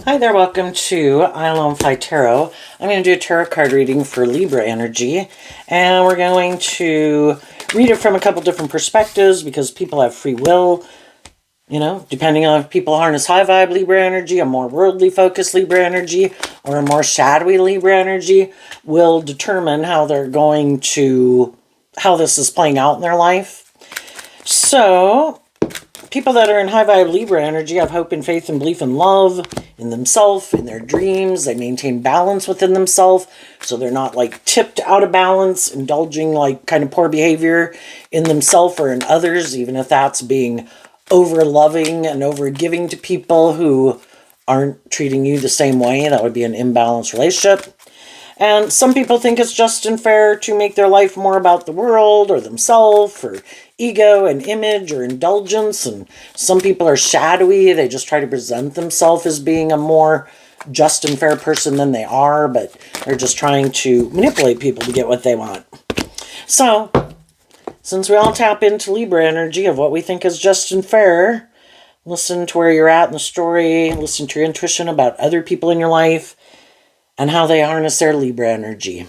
Hi there, welcome to I Alone Fly Tarot. I'm going to do a tarot card reading for Libra energy, and we're going to read it from a couple different perspectives because people have free will, depending on if people harness high vibe Libra energy, a more worldly focused Libra energy, or a more shadowy Libra energy will determine how this is playing out in their life. So, people that are in high vibe Libra energy have hope and faith and belief in love, in themselves, in their dreams. They maintain balance within themselves, so they're not like tipped out of balance, indulging like kind of poor behavior in themselves or in others, even if that's being over loving and over giving to people who aren't treating you the same way. That would be an imbalanced relationship. And some people think it's just and fair to make their life more about the world or themselves or ego and image or indulgence. And some people are shadowy. They just try to present themselves as being a more just and fair person than they are, but they're just trying to manipulate people to get what they want. So, since we all tap into Libra energy of what we think is just and fair, listen to where you're at in the story, listen to your intuition about other people in your life, and how they harness their Libra energy.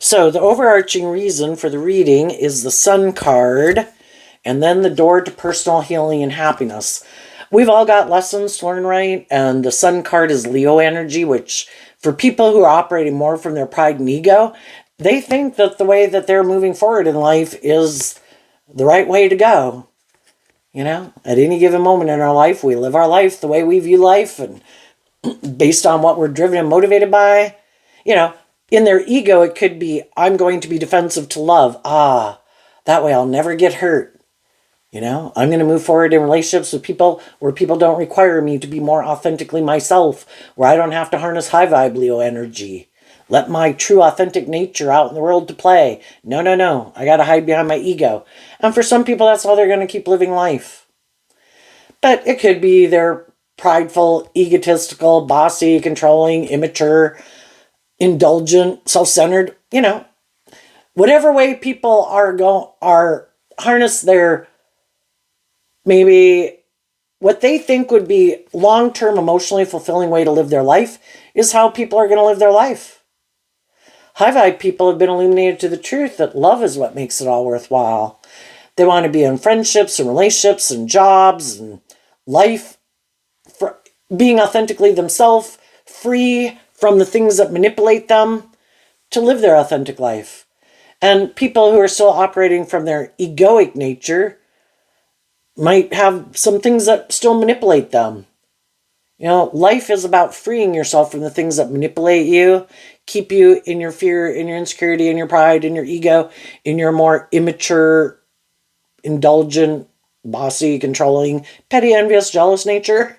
So the overarching reason for the reading is the Sun card, and then the door to personal healing and happiness. We've all got lessons to learn, right? And the Sun card is Leo energy, which for people who are operating more from their pride and ego, they think that the way that they're moving forward in life is the right way to go. At any given moment in our life, we live our life the way we view life, and based on what we're driven and motivated by. In their ego, it could be, I'm going to be defensive to love. That way I'll never get hurt. I'm going to move forward in relationships with people where people don't require me to be more authentically myself, where I don't have to harness high vibe Leo energy. Let my true authentic nature out in the world to play. No. I got to hide behind my ego. And for some people, that's how they're going to keep living life. But it could be they're prideful, egotistical, bossy, controlling, immature, indulgent, self-centered, whatever way people are harness their, maybe what they think would be long-term emotionally fulfilling way to live their life is how people are going to live their life. High vibe people have been illuminated to the truth that love is what makes it all worthwhile. They want to be in friendships and relationships and jobs and life, being authentically themselves, free from the things that manipulate them to live their authentic life. And people who are still operating from their egoic nature might have some things that still manipulate them. Life is about freeing yourself from the things that manipulate you, keep you in your fear, in your insecurity, in your pride, in your ego, in your more immature, indulgent, bossy, controlling, petty, envious, jealous nature.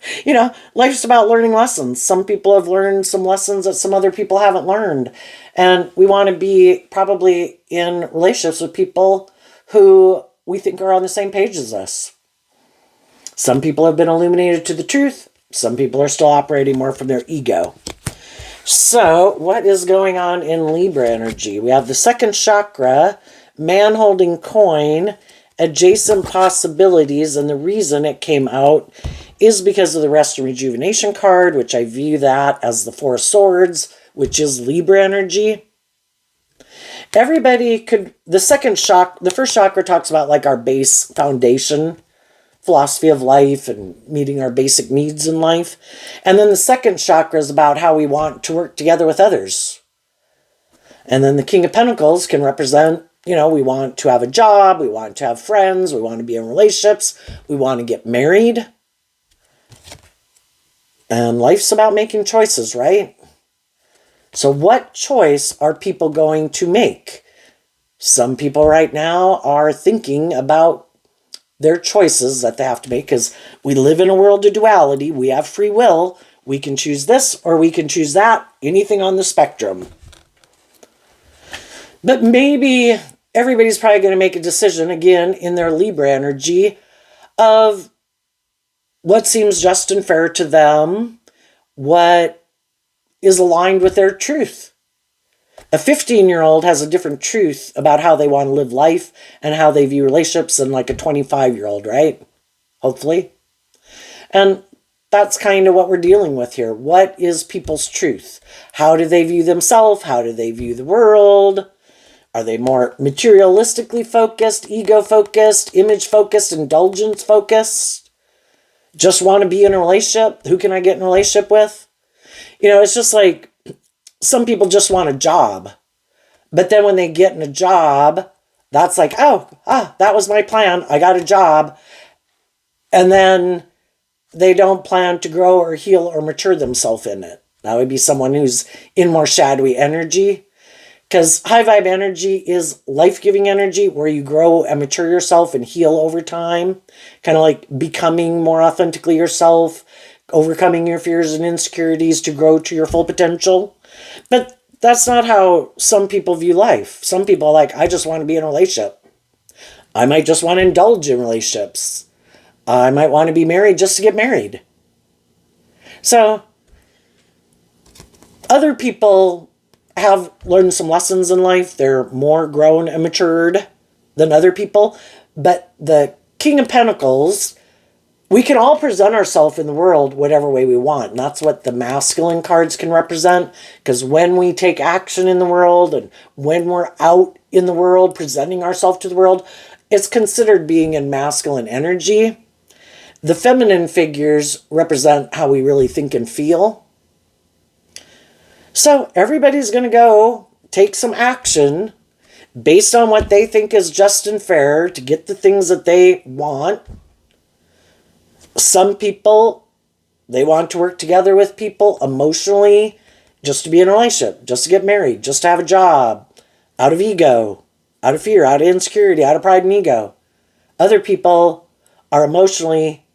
Life's about learning lessons. Some people have learned some lessons that some other people haven't learned. And we want to be probably in relationships with people who we think are on the same page as us. Some people have been illuminated to the truth. Some people are still operating more from their ego. So, what is going on in Libra energy? We have the second chakra, man holding coin, adjacent possibilities, and the reason it came out is because of the rest and rejuvenation card, which I view that as the Four of Swords, which is Libra energy. The first chakra talks about like our base foundation, philosophy of life and meeting our basic needs in life. And then the second chakra is about how we want to work together with others. And then the King of Pentacles can represent, we want to have a job, we want to have friends, we want to be in relationships, we want to get married. And life's about making choices, right? So what choice are people going to make? Some people right now are thinking about their choices that they have to make because we live in a world of duality. We have free will. We can choose this or we can choose that, anything on the spectrum. But maybe everybody's probably going to make a decision, again, in their Libra energy of what seems just and fair to them, what is aligned with their truth. A 15-year-old has a different truth about how they want to live life and how they view relationships than like a 25-year-old, right? Hopefully. And that's kind of what we're dealing with here. What is people's truth? How do they view themselves? How do they view the world? Are they more materialistically focused, ego focused, image focused, indulgence focused? Just want to be in a relationship? Who can I get in a relationship with? You know, it's just like some people just want a job. But then when they get in a job, that's like, that was my plan. I got a job. And then they don't plan to grow or heal or mature themselves in it. That would be someone who's in more shadowy energy. Because high vibe energy is life-giving energy where you grow and mature yourself and heal over time. Kind of like becoming more authentically yourself, overcoming your fears and insecurities to grow to your full potential. But that's not how some people view life. Some people are like, I just want to be in a relationship. I might just want to indulge in relationships. I might want to be married just to get married. So, other people have learned some lessons in life. They're more grown and matured than other people. But the King of Pentacles, we can all present ourselves in the world whatever way we want. And that's what the masculine cards can represent. Because when we take action in the world and when we're out in the world, presenting ourselves to the world, it's considered being in masculine energy. The feminine figures represent how we really think and feel. So everybody's going to go take some action based on what they think is just and fair to get the things that they want. Some people, they want to work together with people emotionally just to be in a relationship, just to get married, just to have a job, out of ego, out of fear, out of insecurity, out of pride and ego. Other people are emotionally,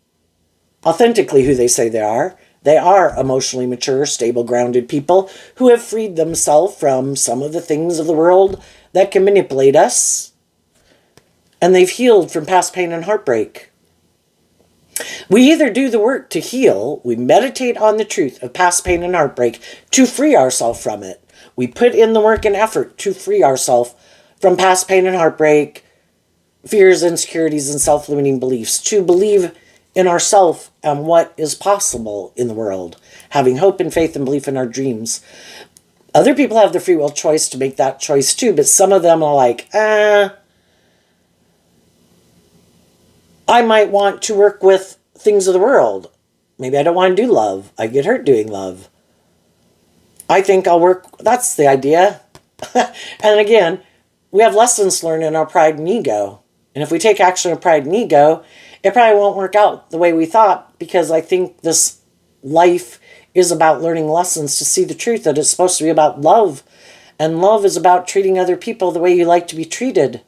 authentically who they say they are. They are emotionally mature, stable, grounded people who have freed themselves from some of the things of the world that can manipulate us. And they've healed from past pain and heartbreak. We either do the work to heal, we meditate on the truth of past pain and heartbreak to free ourselves from it. We put in the work and effort to free ourselves from past pain and heartbreak, fears, insecurities, and self-limiting beliefs, to believe in ourselves and what is possible in the world, having hope and faith and belief in our dreams. Other people have the free will choice to make that choice too, but some of them are like, I might want to work with things of the world. Maybe I don't want to do love. I get hurt doing love. I think I'll work, that's the idea. And again, we have lessons learned in our pride and ego. And if we take action of pride and ego, it probably won't work out the way we thought, because I think this life is about learning lessons to see the truth, that it's supposed to be about love. And love is about treating other people the way you like to be treated.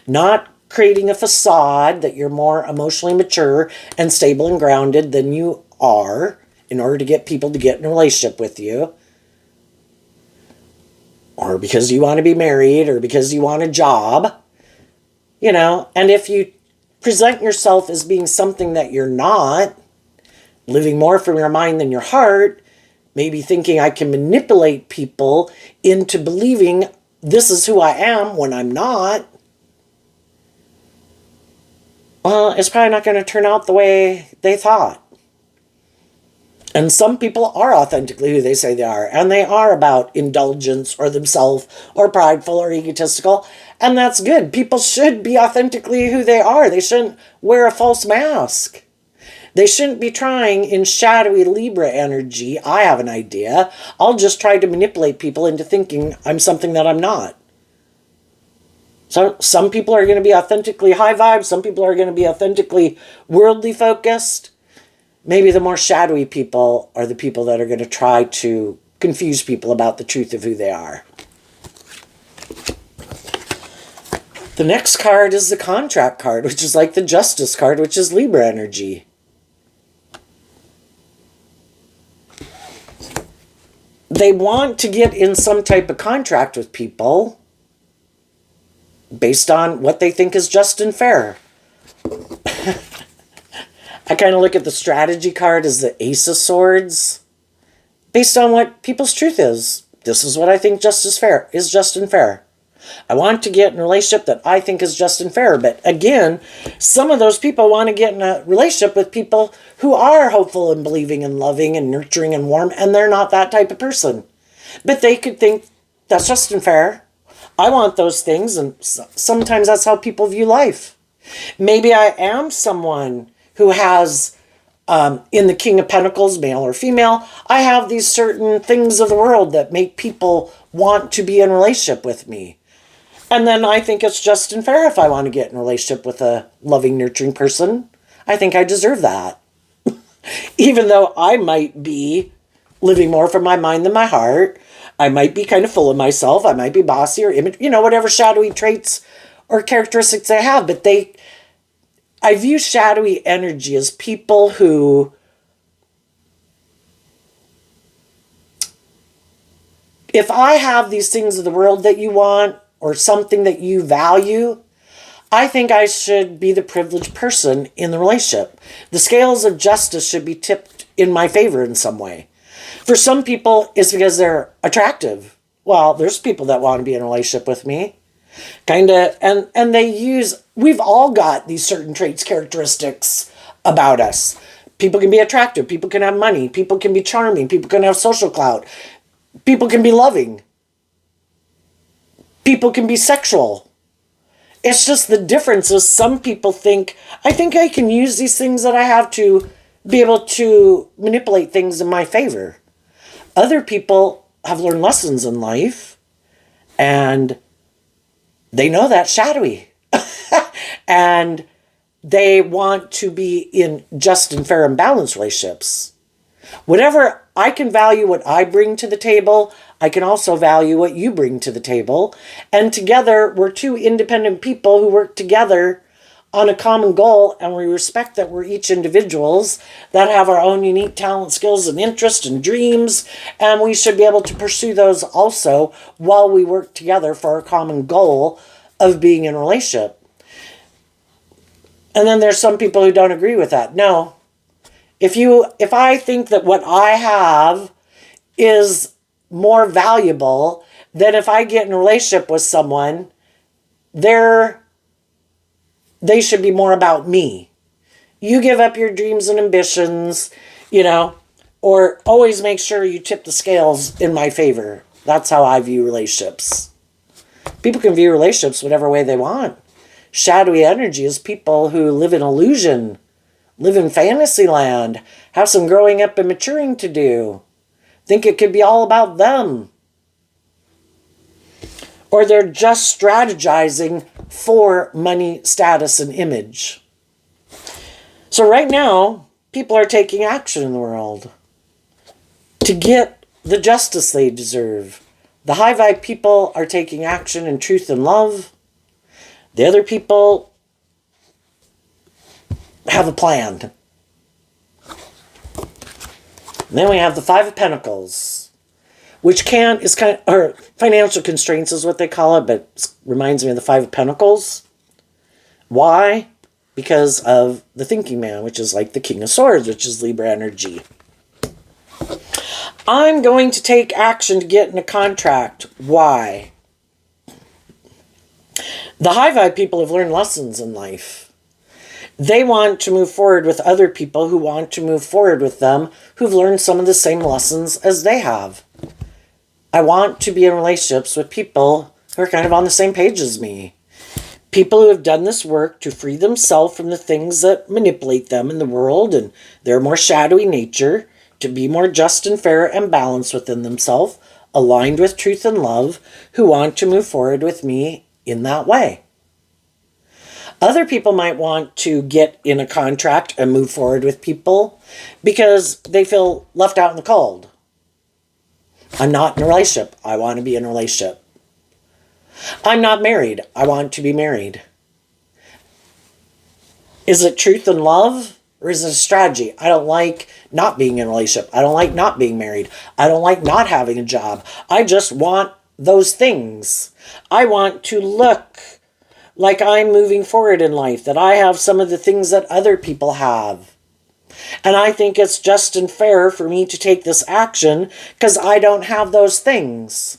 Not creating a facade that you're more emotionally mature and stable and grounded than you are in order to get people to get in a relationship with you. Or because you want to be married, or because you want a job. You know, and if you present yourself as being something that you're not, living more from your mind than your heart, maybe thinking I can manipulate people into believing this is who I am when I'm not, well, it's probably not going to turn out the way they thought. And some people are authentically who they say they are, and they are about indulgence or themselves or prideful or egotistical, and that's good. People should be authentically who they are. They shouldn't wear a false mask. They shouldn't be trying in shadowy Libra energy, I have an idea, I'll just try to manipulate people into thinking I'm something that I'm not. So some people are going to be authentically high vibe, some people are going to be authentically worldly focused. Maybe the more shadowy people are the people that are going to try to confuse people about the truth of who they are. The next card is the contract card, which is like the justice card, which is Libra energy. They want to get in some type of contract with people based on what they think is just and fair. I kind of look at the strategy card as the Ace of Swords, based on what people's truth is. This is what I think just and fair. I want to get in a relationship that I think is just and fair. But again, some of those people want to get in a relationship with people who are hopeful and believing and loving and nurturing and warm, and they're not that type of person. But they could think that's just and fair. I want those things, and sometimes that's how people view life. Maybe I am someone who has, in the King of Pentacles, male or female, I have these certain things of the world that make people want to be in a relationship with me. And then I think it's just and fair if I want to get in a relationship with a loving, nurturing person. I think I deserve that. Even though I might be living more from my mind than my heart. I might be kind of full of myself. I might be bossy or image, whatever shadowy traits or characteristics they have. But I view shadowy energy as people who, if I have these things of the world that you want or something that you value, I think I should be the privileged person in the relationship. The scales of justice should be tipped in my favor in some way. For some people, it's because they're attractive. Well, there's people that want to be in a relationship with me. Kind of, and we've all got these certain traits, characteristics about us. People can be attractive. People can have money. People can be charming. People can have social clout. People can be loving. People can be sexual. It's just the difference is some people think, I think I can use these things that I have to be able to manipulate things in my favor. Other people have learned lessons in life and they know that's shadowy. And they want to be in just and fair and balanced relationships. Whatever, I can value what I bring to the table. I can also value what you bring to the table. And together, we're two independent people who work together on a common goal, and we respect that we're each individuals that have our own unique talent, skills, and interests and dreams, and we should be able to pursue those also while we work together for our common goal of being in a relationship. And then there's some people who don't agree with that. No. If I think that what I have is more valuable than if I get in a relationship with someone, they should be more about me. You give up your dreams and ambitions, or always make sure you tip the scales in my favor. That's how I view relationships. People can view relationships whatever way they want. Shadowy energy is people who live in illusion, live in fantasy land, have some growing up and maturing to do, think it could be all about them. Or they're just strategizing for money, status, and image. So right now, people are taking action in the world to get the justice they deserve. The high vibe people are taking action in truth and love. The other people have a plan. And then we have the Five of Pentacles, which or financial constraints is what they call it, but it reminds me of the Five of Pentacles. Why? Because of the thinking man, which is like the King of Swords, which is Libra energy. I'm going to take action to get in a contract. Why? The high vibe people have learned lessons in life. They want to move forward with other people who want to move forward with them, who've learned some of the same lessons as they have. I want to be in relationships with people who are kind of on the same page as me. People who have done this work to free themselves from the things that manipulate them in the world and their more shadowy nature, to be more just and fair and balanced within themselves, aligned with truth and love, who want to move forward with me in that way. Other people might want to get in a contract and move forward with people because they feel left out in the cold. I'm not in a relationship. I want to be in a relationship. I'm not married. I want to be married. Is it truth and love or is it a strategy? I don't like not being in a relationship. I don't like not being married. I don't like not having a job. I just want those things. I want to look like I'm moving forward in life, that I have some of the things that other people have. And I think it's just and fair for me to take this action because I don't have those things.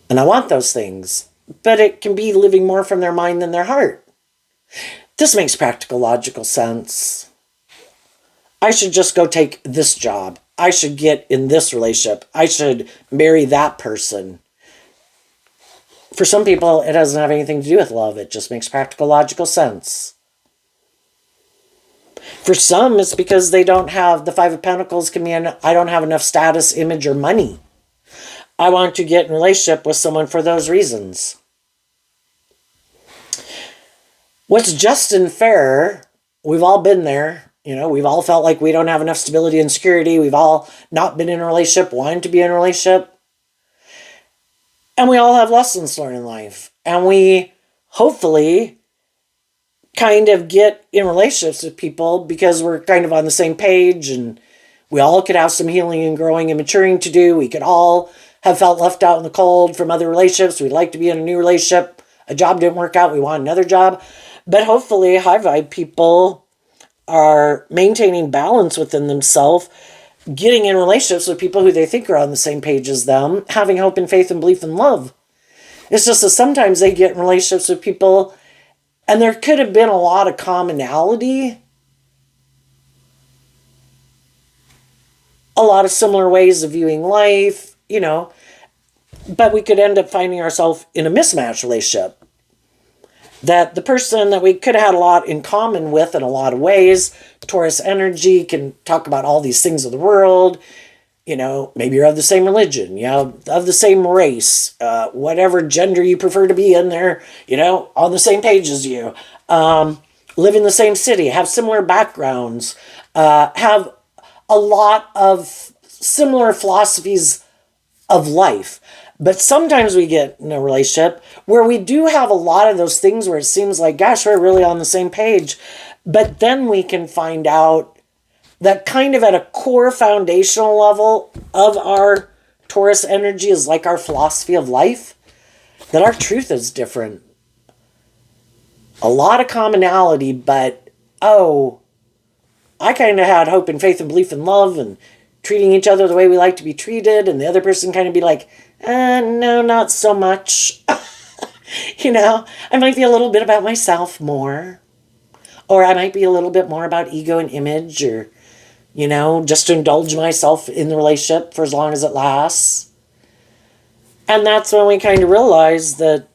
And I want those things. But it can be living more from their mind than their heart. This makes practical, logical sense. I should just go take this job. I should get in this relationship. I should marry that person. For some people, it doesn't have anything to do with love. It just makes practical, logical sense. For some, it's because they don't have the Five of Pentacles can mean I don't have enough status, image, or money. I want to get in a relationship with someone for those reasons. What's just and fair, we've all been there. We've all felt like we don't have enough stability and security. We've all not been in a relationship, wanting to be in a relationship. And we all have lessons to learn in life. And we hopefully kind of get in relationships with people because we're kind of on the same page, and we all could have some healing and growing and maturing to do. We could all have felt left out in the cold from other relationships. We'd like to be in a new relationship. A job didn't work out. We want another job. But hopefully high vibe people are maintaining balance within themselves, getting in relationships with people who they think are on the same page as them, having hope and faith and belief and love. It's just that sometimes they get in relationships with people and there could have been a lot of commonality, a lot of similar ways of viewing life, but we could end up finding ourselves in a mismatched relationship. That the person that we could have had a lot in common with in a lot of ways, Taurus energy can talk about all these things of the world, maybe you're of the same religion, of the same race, whatever gender you prefer to be in there, on the same page as you, live in the same city, have similar backgrounds, have a lot of similar philosophies of life. But sometimes we get in a relationship where we do have a lot of those things where it seems like, gosh, we're really on the same page. But then we can find out that kind of at a core foundational level of our Taurus energy is like our philosophy of life, that our truth is different. A lot of commonality, but, I kind of had hope and faith and belief and love and treating each other the way we like to be treated, and the other person kind of be like, no, not so much. I might be a little bit about myself more. Or I might be a little bit more about ego and image, or, just to indulge myself in the relationship for as long as it lasts. And that's when we kind of realize that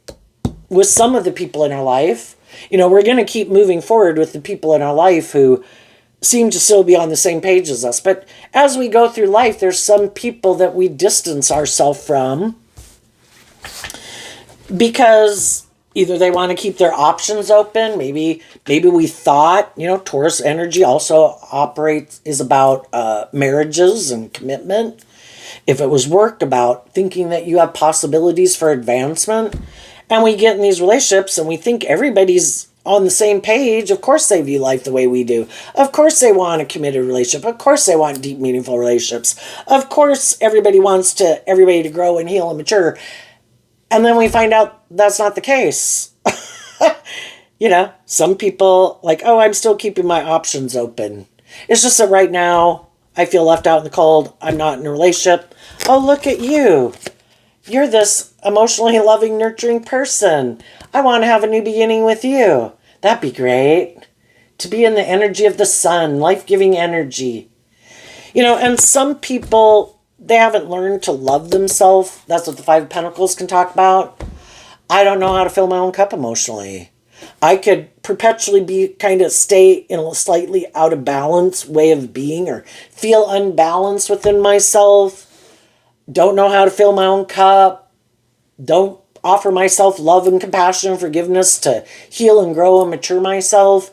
with some of the people in our life, we're going to keep moving forward with the people in our life who seem to still be on the same page as us. But as we go through life, there's some people that we distance ourselves from because either they want to keep their options open. Maybe we thought, Taurus energy also is about marriages and commitment. If it was work, about thinking that you have possibilities for advancement. And we get in these relationships and we think everybody's on the same page. Of course they view life the way we do. Of course they want a committed relationship. Of course they want deep, meaningful relationships. Of course everybody wants everybody to grow and heal and mature. And then we find out that's not the case. Some people I'm still keeping my options open. It's just that right now I feel left out in the cold. I'm not in a relationship. Oh, look at you. You're this emotionally loving, nurturing person. I want to have a new beginning with you. That'd be great. To be in the energy of the sun, life-giving energy. And some people, they haven't learned to love themselves. That's what the Five of Pentacles can talk about. I don't know how to fill my own cup emotionally. I could perpetually stay in a slightly out of balance way of being, or feel unbalanced within myself. Don't know how to fill my own cup. Don't offer myself love and compassion and forgiveness to heal and grow and mature myself.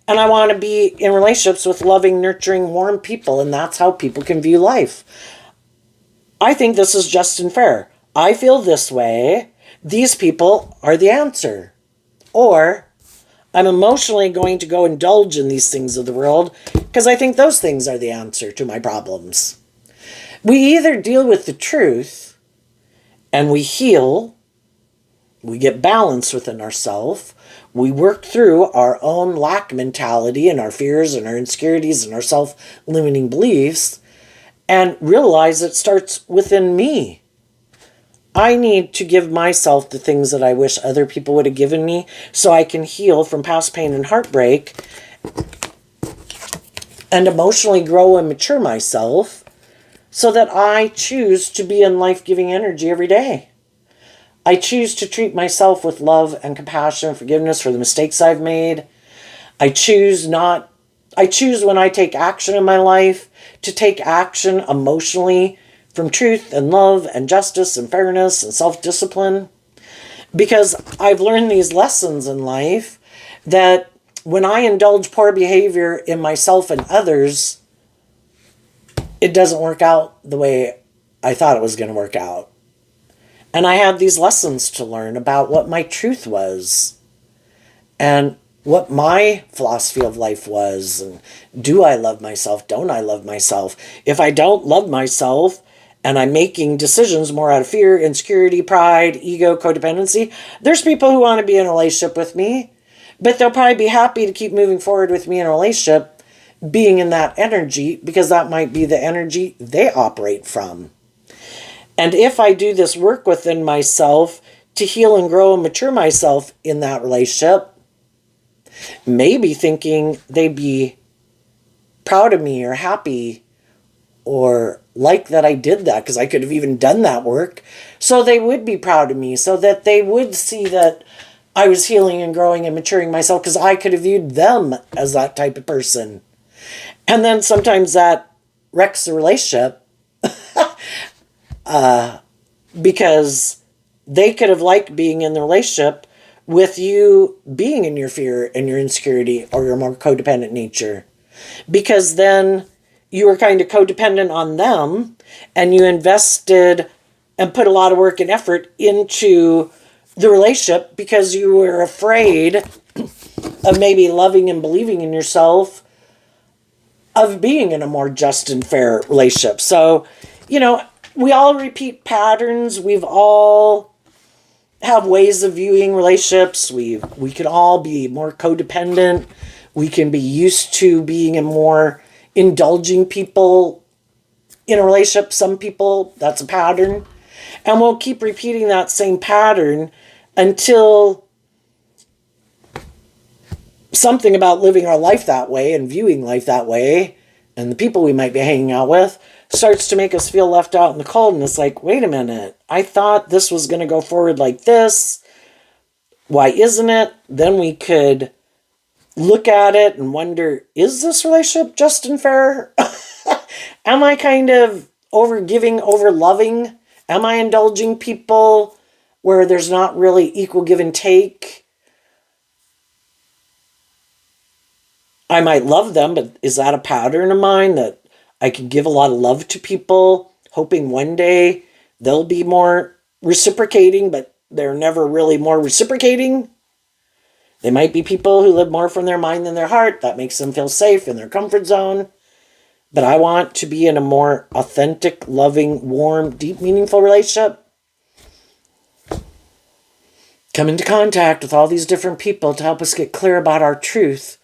And I want to be in relationships with loving, nurturing, warm people. And that's how people can view life. I think this is just and fair. I feel this way. These people are the answer. Or I'm emotionally going to go indulge in these things of the world because I think those things are the answer to my problems. We either deal with the truth and we heal, we get balance within ourselves, we work through our own lack mentality and our fears and our insecurities and our self-limiting beliefs, and realize it starts within me. I need to give myself the things that I wish other people would have given me so I can heal from past pain and heartbreak and emotionally grow and mature myself so that I choose to be in life-giving energy every day. I choose to treat myself with love and compassion and forgiveness for the mistakes I've made. I choose when I take action in my life to take action emotionally from truth and love and justice and fairness and self-discipline. Because I've learned these lessons in life that when I indulge poor behavior in myself and others, it doesn't work out the way I thought it was going to work out. And I had these lessons to learn about what my truth was and what my philosophy of life was. And do I love myself? Don't I love myself? If I don't love myself and I'm making decisions more out of fear, insecurity, pride, ego, codependency, there's people who want to be in a relationship with me, but they'll probably be happy to keep moving forward with me in a relationship, being in that energy, because that might be the energy they operate from. And if I do this work within myself to heal and grow and mature myself in that relationship, maybe thinking they'd be proud of me or happy or like that I did that, because I could have even done that work, so they would be proud of me, so that they would see that I was healing and growing and maturing myself, because I could have viewed them as that type of person. And then sometimes that wrecks the relationship because they could have liked being in the relationship with you being in your fear and your insecurity or your more codependent nature. Because then you were kind of codependent on them and you invested and put a lot of work and effort into the relationship because you were afraid of maybe loving and believing in yourself, of being in a more just and fair relationship. So, we all repeat patterns. We've all have ways of viewing relationships. We can all be more codependent. We can be used to being a more indulging people in a relationship. Some people, that's a pattern. And we'll keep repeating that same pattern until something about living our life that way and viewing life that way and the people we might be hanging out with starts to make us feel left out in the cold. And it's like, wait a minute, I thought this was going to go forward like this. Why isn't it? Then we could look at it and wonder, is this relationship just and fair? Am I kind of over giving, over loving? Am I indulging people where there's not really equal give and take? I might love them, but is that a pattern of mine that I can give a lot of love to people, hoping one day they'll be more reciprocating, but they're never really more reciprocating? They might be people who live more from their mind than their heart. That makes them feel safe in their comfort zone. But I want to be in a more authentic, loving, warm, deep, meaningful relationship. Come into contact with all these different people to help us get clear about our truth.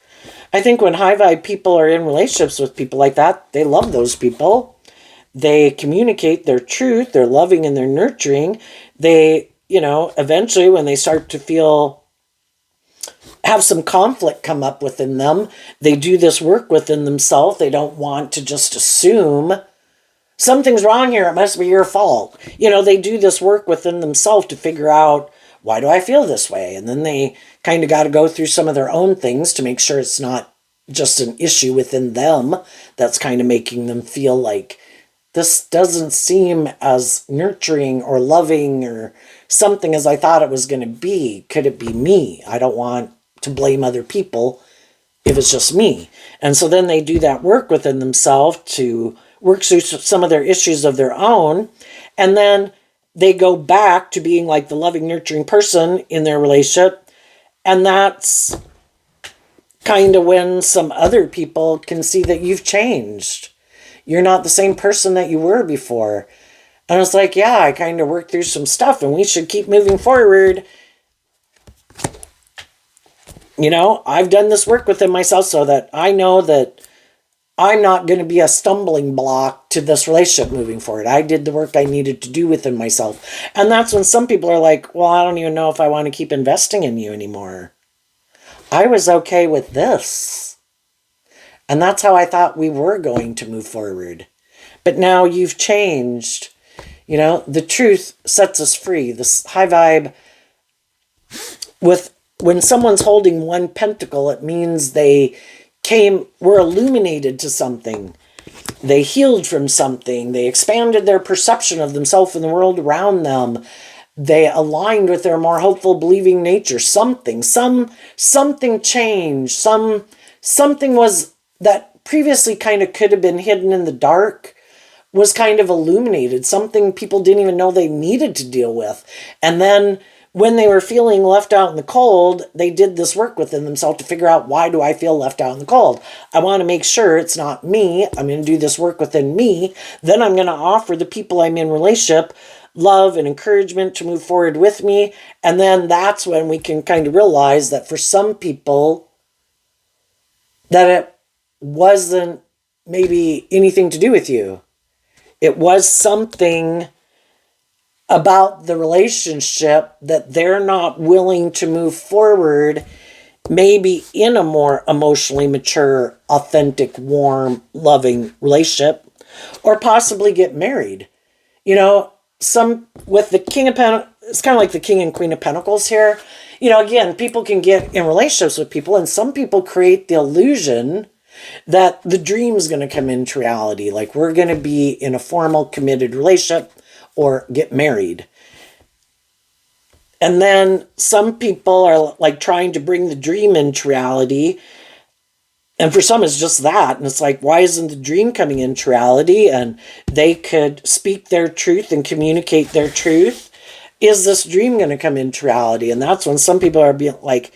I think when high vibe people are in relationships with people like that, they love those people. They communicate their truth. They're loving and they're nurturing. They, eventually when they start to have some conflict come up within them, they do this work within themselves. They don't want to just assume something's wrong here, it must be your fault. They do this work within themselves to figure out, why do I feel this way? And then they kind of got to go through some of their own things to make sure it's not just an issue within them that's kind of making them feel like this doesn't seem as nurturing or loving or something as I thought it was going to be. Could it be me? I don't want to blame other people if it's just me. And so then they do that work within themselves to work through some of their issues of their own. And then they go back to being like the loving, nurturing person in their relationship. And that's kind of when some other people can see that you've changed. You're not the same person that you were before. And it's like, yeah, I kind of worked through some stuff and we should keep moving forward. I've done this work within myself so that I know that I'm not going to be a stumbling block to this relationship moving forward. I did the work I needed to do within myself. And that's when some people are like, well, I don't even know if I want to keep investing in you anymore. I was okay with this. And that's how I thought we were going to move forward. But now you've changed. You know, the truth sets us free. This high vibe, with when someone's holding one pentacle, it means they were illuminated to something. They healed from something. They expanded their perception of themselves and the world around them. They aligned with their more hopeful, believing nature. Something changed. Something was that previously kind of could have been hidden in the dark was kind of illuminated. Something people didn't even know they needed to deal with. And then when they were feeling left out in the cold, they did this work within themselves to figure out, why do I feel left out in the cold? I want to make sure it's not me. I'm going to do this work within me. Then I'm going to offer the people I'm in relationship love and encouragement to move forward with me. And then that's when we can kind of realize that for some people, that it wasn't maybe anything to do with you. It was something about the relationship that they're not willing to move forward, maybe in a more emotionally mature, authentic, warm, loving relationship, or possibly get married. You know, with the King of Pentacles, it's kind of like the King and Queen of Pentacles here. You know, again, people can get in relationships with people, and some people create the illusion that the dream's going to come into reality. Like, we're going to be in a formal, committed relationship or get married. And then some people are like trying to bring the dream into reality. And for some, it's just that. And it's like, why isn't the dream coming into reality? And they could speak their truth and communicate their truth. Is this dream going to come into reality? And that's when some people are being like,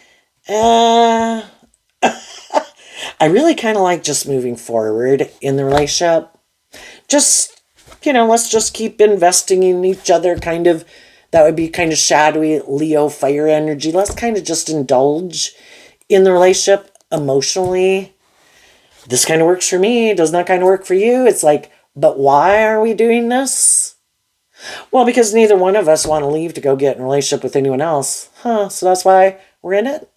I really kind of like just moving forward in the relationship. Just, let's just keep investing in each other, kind of. That would be kind of shadowy Leo fire energy. Let's kind of just indulge in the relationship emotionally. This kind of works for me. Doesn't that kind of work for you? It's like, but why are we doing this? Well, because neither one of us want to leave to go get in a relationship with anyone else. So that's why we're in it?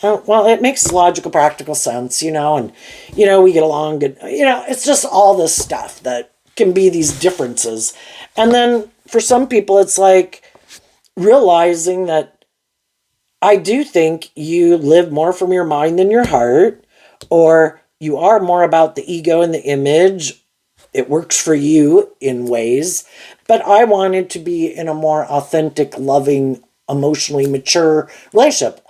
Well, it makes logical, practical sense, and, we get along good. It's just all this stuff that can be these differences. And then for some people, it's like realizing that I do think you live more from your mind than your heart, or you are more about the ego and the image. It works for you in ways, but I wanted to be in a more authentic, loving, emotionally mature relationship.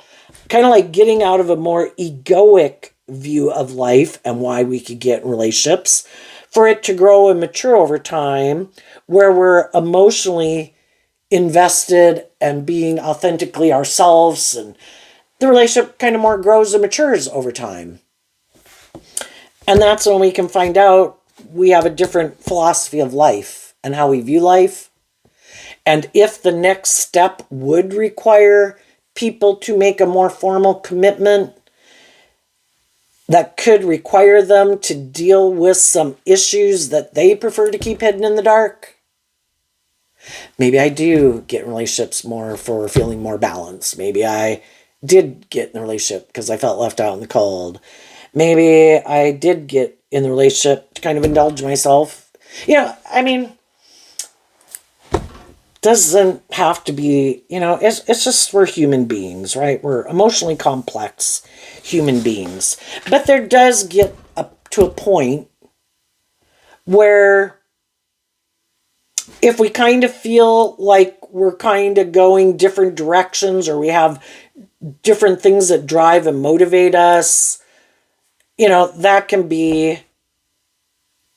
Kind of like getting out of a more egoic view of life and why we could get in relationships, for it to grow and mature over time, where we're emotionally invested and being authentically ourselves, and the relationship kind of more grows and matures over time. And that's when we can find out we have a different philosophy of life and how we view life. And if the next step would require people to make a more formal commitment that could require them to deal with some issues that they prefer to keep hidden in the dark, maybe I do get in relationships more for feeling more balanced. Maybe I did get in a relationship because I felt left out in the cold. Maybe I did get in the relationship to kind of indulge myself. Doesn't have to be, it's just we're human beings, right? We're emotionally complex human beings. But there does get up to a point where if we kind of feel like we're kind of going different directions, or we have different things that drive and motivate us, that can be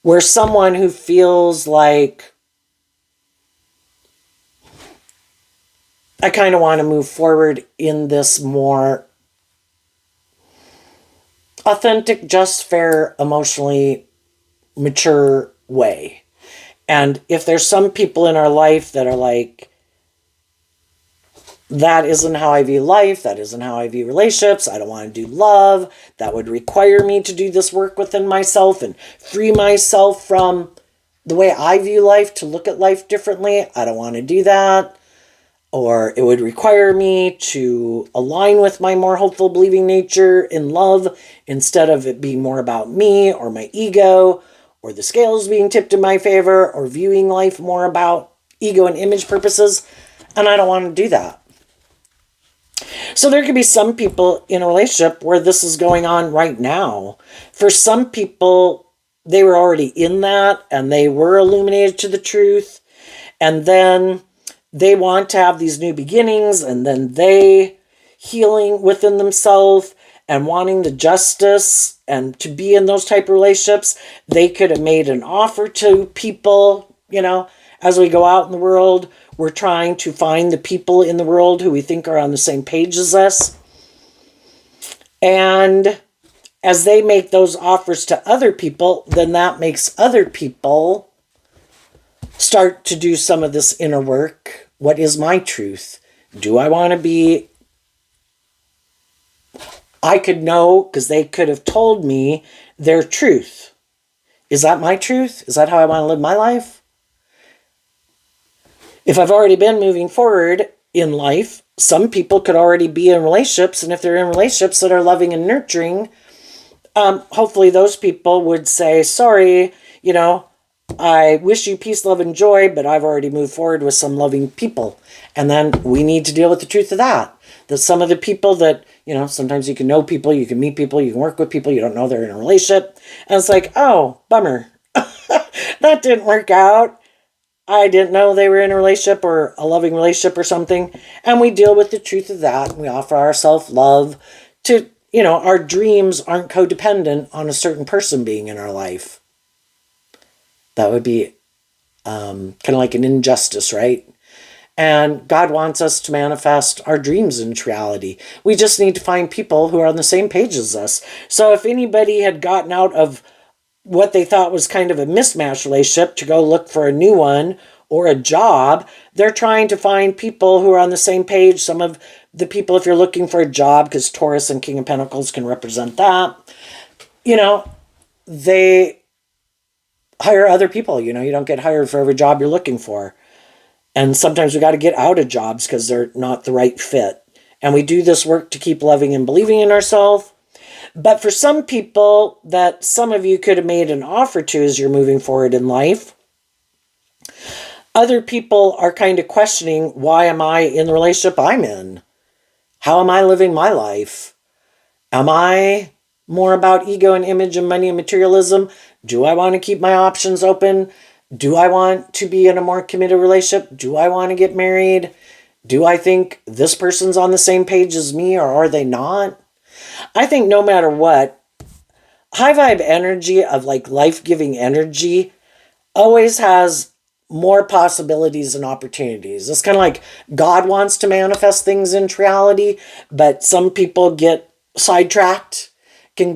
where someone who feels like, I kind of want to move forward in this more authentic, just, fair, emotionally mature way. And if there's some people in our life that are like, that isn't how I view life. That isn't how I view relationships. I don't want to do love. That would require me to do this work within myself and free myself from the way I view life, to look at life differently. I don't want to do that. Or it would require me to align with my more hopeful, believing nature in love, instead of it being more about me or my ego, or the scales being tipped in my favor, or viewing life more about ego and image purposes. And I don't want to do that. So there could be some people in a relationship where this is going on right now. For some people, they were already in that and they were illuminated to the truth. And then they want to have these new beginnings, and then they healing within themselves and wanting the justice and to be in those type of relationships. They could have made an offer to people, as we go out in the world. We're trying to find the people in the world who we think are on the same page as us. And as they make those offers to other people, then that makes other people start to do some of this inner work. What is my truth? Do I want to be... I could know, because they could have told me their truth. Is that my truth? Is that how I want to live my life? If I've already been moving forward in life, some people could already be in relationships, and if they're in relationships that are loving and nurturing, hopefully those people would say, sorry, I wish you peace, love, and joy, but I've already moved forward with some loving people. And then we need to deal with the truth of that. That some of the people that, sometimes you can know people, you can meet people, you can work with people, you don't know they're in a relationship. And it's like, oh, bummer. That didn't work out. I didn't know they were in a relationship or a loving relationship or something. And we deal with the truth of that. And we offer ourselves love to, our dreams aren't codependent on a certain person being in our life. That would be kind of like an injustice, right? And God wants us to manifest our dreams into reality. We just need to find people who are on the same page as us. So if anybody had gotten out of what they thought was kind of a mismatched relationship to go look for a new one or a job, they're trying to find people who are on the same page. Some of the people, if you're looking for a job, because Taurus and King of Pentacles can represent that, they hire other people. You don't get hired for every job you're looking for. And sometimes we got to get out of jobs because they're not the right fit. And we do this work to keep loving and believing in ourselves. But for some people that some of you could have made an offer to as you're moving forward in life, other people are kind of questioning, why am I in the relationship I'm in? How am I living my life? Am I more about ego and image and money and materialism? Do I want to keep my options open? Do I want to be in a more committed relationship? Do I want to get married? Do I think this person's on the same page as me, or are they not? I think no matter what, high vibe energy of life-giving energy always has more possibilities and opportunities. It's kind of like God wants to manifest things into reality, but some people get sidetracked. Can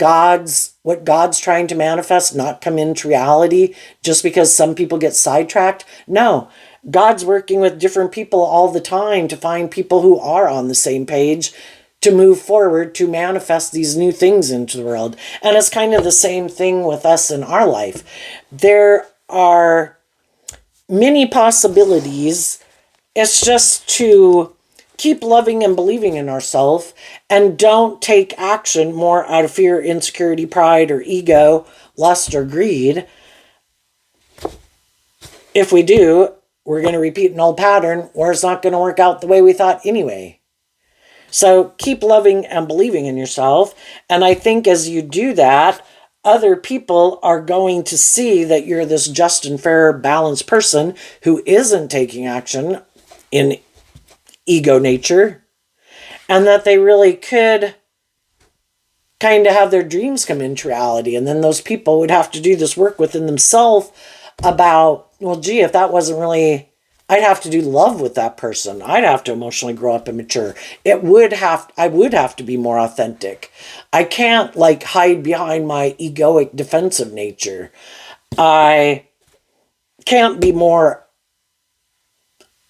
what God's trying to manifest not come into reality just because some people get sidetracked? No. God's working with different people all the time to find people who are on the same page to move forward, to manifest these new things into the world. And it's kind of the same thing with us in our life. There are many possibilities. It's just to keep loving and believing in ourselves, and don't take action more out of fear, insecurity, pride, or ego, lust, or greed. If we do, we're going to repeat an old pattern where it's not going to work out the way we thought anyway. So keep loving and believing in yourself. And I think as you do that, other people are going to see that you're this just and fair, balanced person who isn't taking action in ego nature, and that they really could kind of have their dreams come into reality. And then those people would have to do this work within themselves about, well, gee, if that wasn't really, I'd have to do love with that person. I'd have to emotionally grow up and mature. I would have to be more authentic. I can't hide behind my egoic defensive nature. I can't be more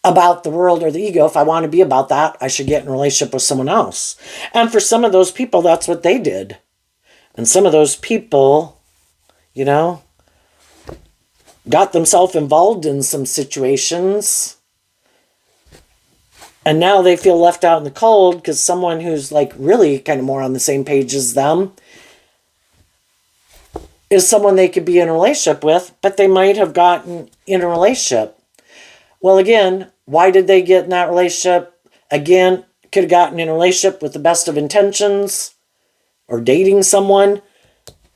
about the world or the ego. If I want to be about that, I should get in a relationship with someone else. And for some of those people, that's what they did. And some of those people, you know, got themselves involved in some situations. And now they feel left out in the cold because someone who's like really kind of more on the same page as them is someone they could be in a relationship with, but they might have gotten in a relationship. Well, again, why did they get in that relationship? Again, could have gotten in a relationship with the best of intentions or dating someone,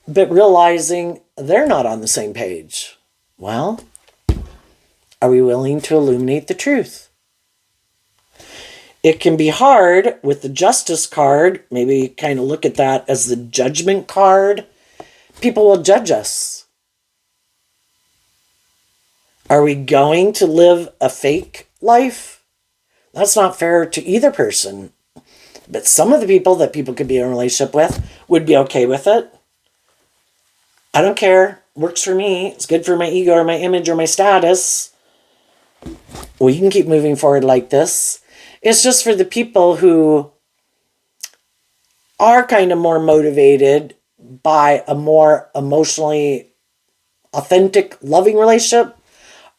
but realizing they're not on the same page. Well, are we willing to illuminate the truth? It can be hard with the justice card. Maybe kind of look at that as the judgment card. People will judge us. Are we going to live a fake life? That's not fair to either person. But some of the people that people could be in a relationship with would be okay with it. I don't care. Works for me. It's good for my ego or my image or my status. We can keep moving forward like this. It's just for the people who are kind of more motivated by a more emotionally authentic, loving relationship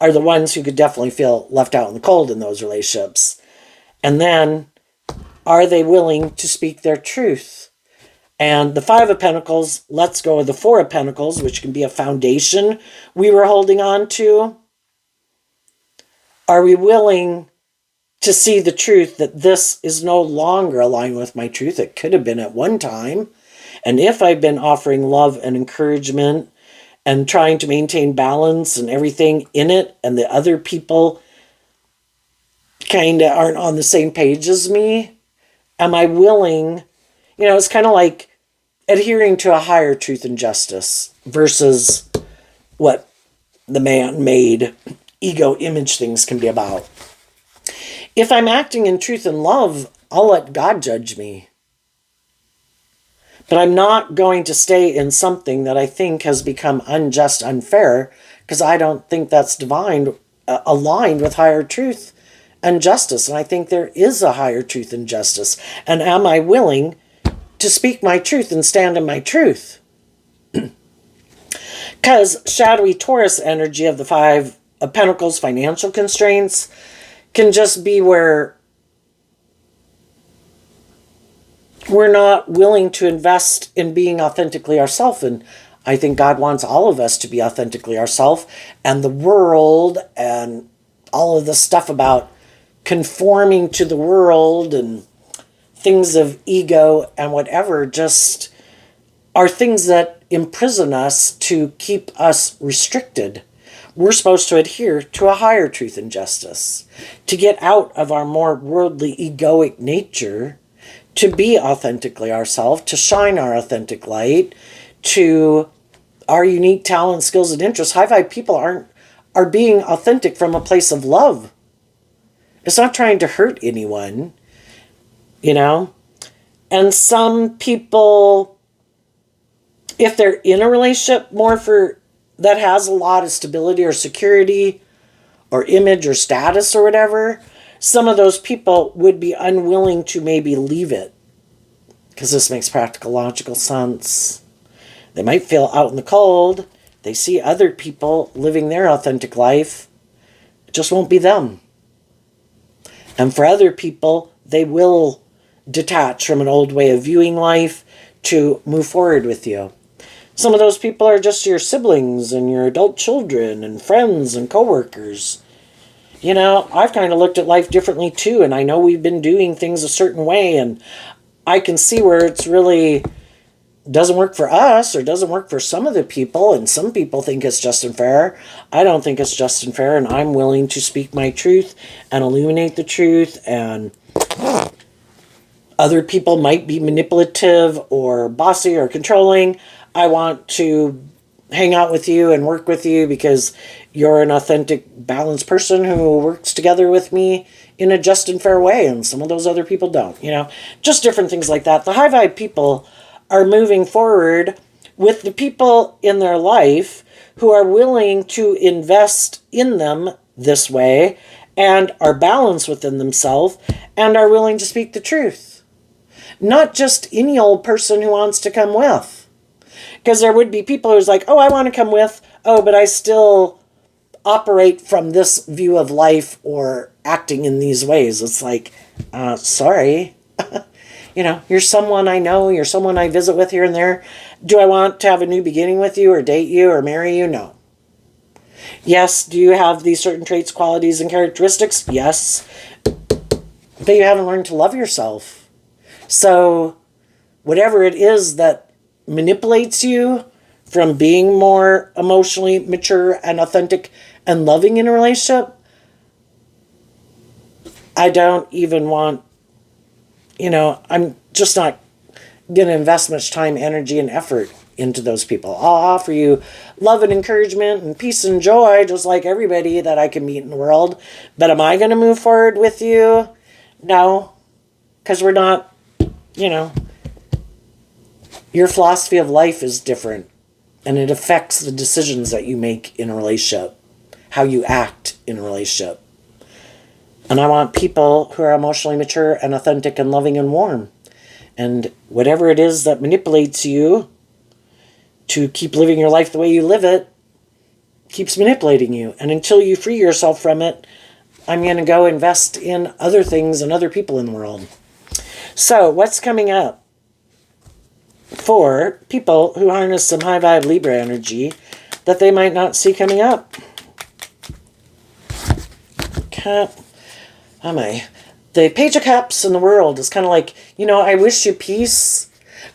are the ones who could definitely feel left out in the cold in those relationships. And then, are they willing to speak their truth? And the Five of Pentacles, let's go with the Four of Pentacles, which can be a foundation we were holding on to. Are we willing to see the truth that this is no longer aligned with my truth? It could have been at one time. And if I've been offering love and encouragement and trying to maintain balance and everything in it, and the other people kind of aren't on the same page as me, am I willing? You know, it's kind of like adhering to a higher truth and justice versus what the man-made ego image things can be about. If I'm acting in truth and love, I'll let God judge me. But I'm not going to stay in something that I think has become unjust, unfair, because I don't think that's divine, aligned with higher truth and justice. And I think there is a higher truth and justice. And am I willing to speak my truth and stand in my truth? Because shadowy Taurus energy of the Five of Pentacles, financial constraints, can just be where we're not willing to invest in being authentically ourselves. And I think God wants all of us to be authentically ourselves. And the world and all of the stuff about conforming to the world and things of ego and whatever just are things that imprison us to keep us restricted. We're supposed to adhere to a higher truth and justice, to get out of our more worldly egoic nature, to be authentically ourselves, to shine our authentic light, to our unique talents, skills, and interests. High vibe people are being authentic from a place of love. It's not trying to hurt anyone, you know? And some people, if they're in a relationship more for that has a lot of stability or security or image or status or whatever, some of those people would be unwilling to maybe leave it. Because this makes practical, logical sense. They might feel out in the cold. They see other people living their authentic life. It just won't be them. And for other people, they will detach from an old way of viewing life to move forward with you. Some of those people are just your siblings and your adult children and friends and coworkers. You know, I've kind of looked at life differently too, and I know we've been doing things a certain way, and I can see where it's really doesn't work for us or doesn't work for some of the people, and some people think it's just and fair. I don't think it's just and fair, and I'm willing to speak my truth and illuminate the truth, and other people might be manipulative or bossy or controlling. I want to hang out with you and work with you because you're an authentic, balanced person who works together with me in a just and fair way, and some of those other people don't, you know, just different things like that. The high vibe people are moving forward with the people in their life who are willing to invest in them this way and are balanced within themselves and are willing to speak the truth. Not just any old person who wants to come with. Because there would be people who's like, oh, I want to come with, oh, but I still operate from this view of life or acting in these ways. It's like, sorry. You're someone I know, you're someone I visit with here and there. Do I want to have a new beginning with you or date you or marry you? No. Yes, do you have these certain traits, qualities, and characteristics? Yes. But you haven't learned to love yourself. So whatever it is that manipulates you from being more emotionally mature and authentic and loving in a relationship, I don't even want, I'm just not going to invest much time, energy, and effort into those people. I'll offer you love and encouragement and peace and joy, just like everybody that I can meet in the world. But am I going to move forward with you? No, because we're not, your philosophy of life is different, and it affects the decisions that you make in a relationship, how you act in a relationship. And I want people who are emotionally mature and authentic and loving and warm. And whatever it is that manipulates you to keep living your life the way you live it, keeps manipulating you. And until you free yourself from it, I'm going to go invest in other things and other people in the world. So what's coming up for people who harness some high vibe Libra energy that they might not see coming up? The Page of Cups in the world is kind of like, I wish you peace,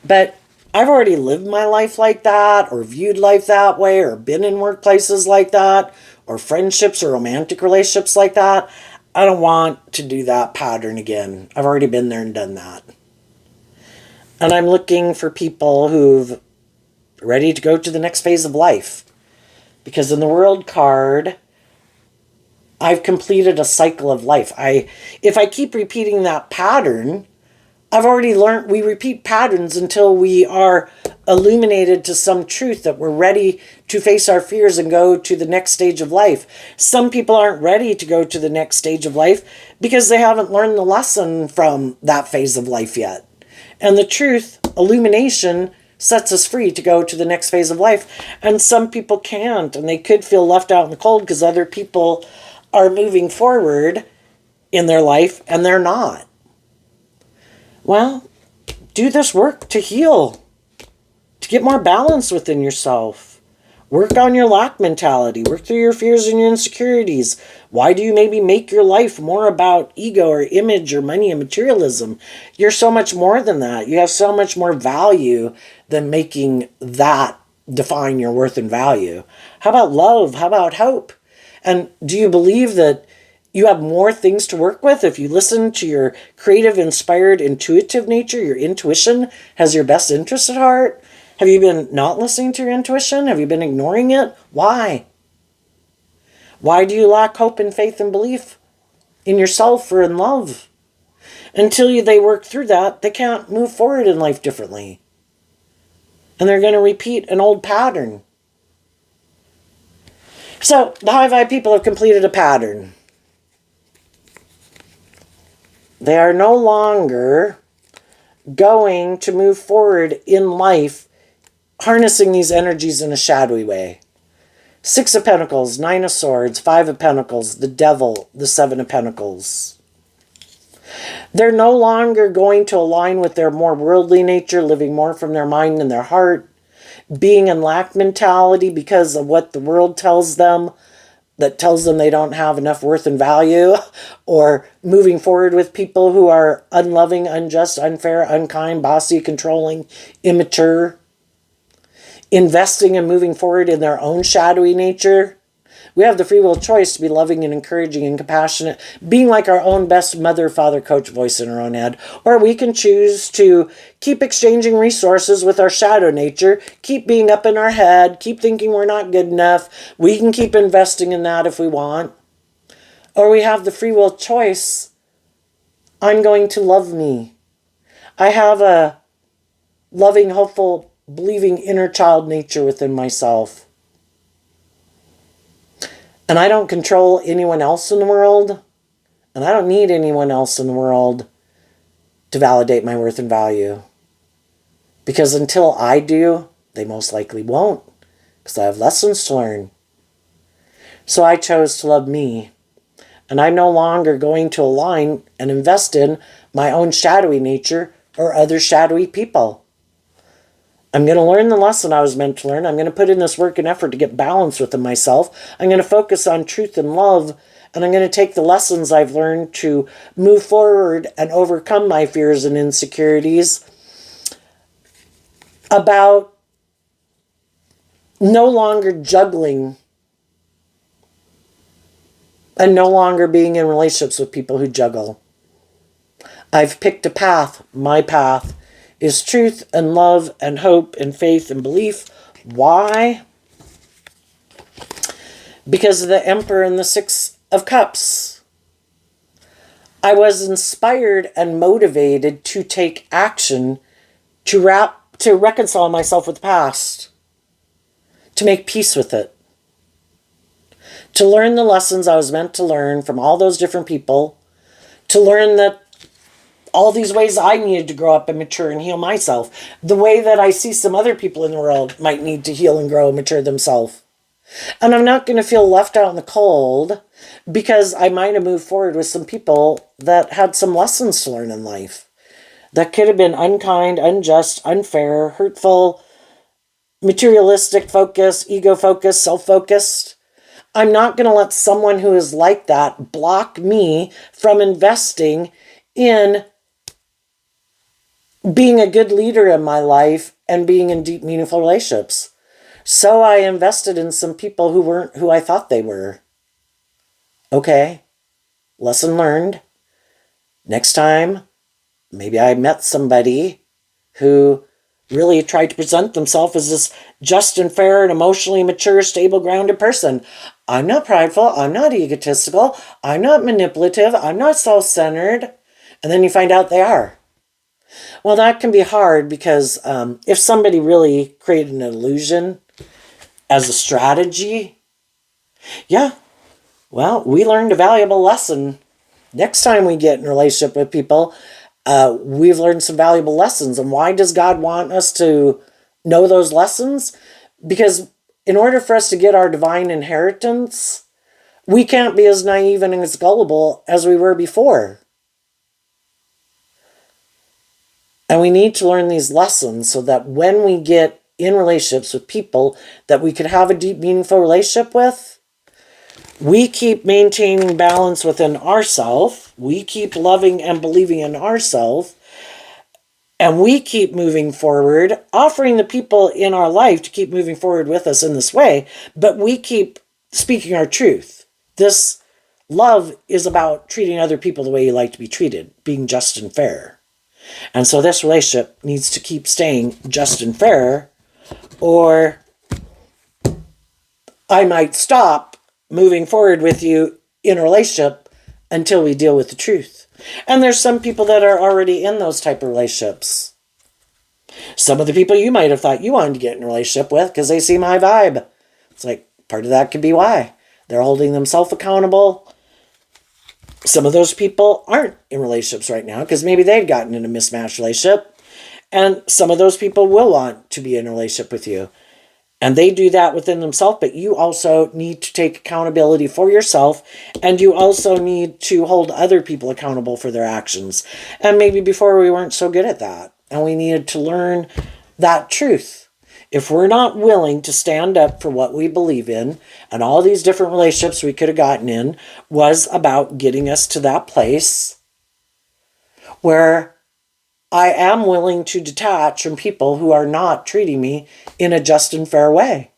but I've already lived my life like that, or viewed life that way, or been in workplaces like that, or friendships or romantic relationships like that. I don't want to do that pattern again. I've already been there and done that. And I'm looking for people who've ready to go to the next phase of life. Because in the World card, I've completed a cycle of life. If I keep repeating that pattern, I've already learned we repeat patterns until we are illuminated to some truth that we're ready to face our fears and go to the next stage of life. Some people aren't ready to go to the next stage of life because they haven't learned the lesson from that phase of life yet. And the truth, illumination, sets us free to go to the next phase of life. And some people can't, and they could feel left out in the cold because other people are moving forward in their life and they're not. Well, do this work to heal, to get more balance within yourself. Work on your lack mentality. Work through your fears and your insecurities. Why do you maybe make your life more about ego or image or money and materialism? You're so much more than that. You have so much more value than making that define your worth and value. How about love? How about hope? And do you believe that you have more things to work with if you listen to your creative, inspired, intuitive nature? Your intuition has your best interest at heart. Have you been not listening to your intuition? Have you been ignoring it? Why? Why do you lack hope and faith and belief in yourself or in love? Until they work through that, they can't move forward in life differently. And they're going to repeat an old pattern. So, the high vibe people have completed a pattern. They are no longer going to move forward in life harnessing these energies in a shadowy way. 6 of Pentacles, 9 of Swords, 5 of Pentacles, the Devil, the 7 of Pentacles. They're no longer going to align with their more worldly nature, living more from their mind and their heart, being in lack mentality because of what the world tells them, that tells them they don't have enough worth and value, or moving forward with people who are unloving, unjust, unfair, unkind, bossy, controlling, immature, investing and moving forward in their own shadowy nature. We have the free will choice to be loving and encouraging and compassionate, being like our own best mother, father, coach voice in our own head. Or we can choose to keep exchanging resources with our shadow nature, keep being up in our head, keep thinking we're not good enough. We can keep investing in that if we want. Or we have the free will choice. I'm going to love me. I have a loving, hopeful, believing inner child nature within myself. And I don't control anyone else in the world. And I don't need anyone else in the world to validate my worth and value. Because until I do, they most likely won't. Because I have lessons to learn. So I chose to love me. And I'm no longer going to align and invest in my own shadowy nature or other shadowy people. I'm going to learn the lesson I was meant to learn. I'm going to put in this work and effort to get balance within myself. I'm going to focus on truth and love. And I'm going to take the lessons I've learned to move forward and overcome my fears and insecurities about no longer juggling and no longer being in relationships with people who juggle. I've picked a path. My path is truth and love and hope and faith and belief. Why? Because of the Emperor and the Six of Cups. I was inspired and motivated to take action to reconcile myself with the past, to make peace with it, to learn the lessons I was meant to learn from all those different people, to learn that all these ways I needed to grow up and mature and heal myself, the way that I see some other people in the world might need to heal and grow and mature themselves. And I'm not going to feel left out in the cold because I might have moved forward with some people that had some lessons to learn in life that could have been unkind, unjust, unfair, hurtful, materialistic focused, ego focused, self-focused. I'm not going to let someone who is like that block me from investing in being a good leader in my life and being in deep, meaningful relationships. So I invested in some people who weren't who I thought they were. Okay, lesson learned. Next time, maybe I met somebody who really tried to present themselves as this just and fair and emotionally mature, stable, grounded person. I'm not prideful. I'm not egotistical. I'm not manipulative. I'm not self-centered. And then you find out they are. Well, that can be hard because if somebody really created an illusion as a strategy, yeah, well, we learned a valuable lesson. Next time we get in a relationship with people, we've learned some valuable lessons. And why does God want us to know those lessons? Because in order for us to get our divine inheritance, we can't be as naive and as gullible as we were before. And we need to learn these lessons so that when we get in relationships with people that we could have a deep, meaningful relationship with, we keep maintaining balance within ourselves. We keep loving and believing in ourselves. And we keep moving forward, offering the people in our life to keep moving forward with us in this way. But we keep speaking our truth. This love is about treating other people the way you like to be treated, being just and fair. And so this relationship needs to keep staying just and fair, or I might stop moving forward with you in a relationship until we deal with the truth. And there's some people that are already in those type of relationships. Some of the people you might have thought you wanted to get in a relationship with because they seem high vibe. It's like part of that could be why. They're holding themselves accountable. Some of those people aren't in relationships right now because maybe they've gotten in a mismatched relationship. And some of those people will want to be in a relationship with you. And they do that within themselves, but you also need to take accountability for yourself, and you also need to hold other people accountable for their actions. And maybe before we weren't so good at that, and we needed to learn that truth. If we're not willing to stand up for what we believe in, and all these different relationships we could have gotten in was about getting us to that place where I am willing to detach from people who are not treating me in a just and fair way.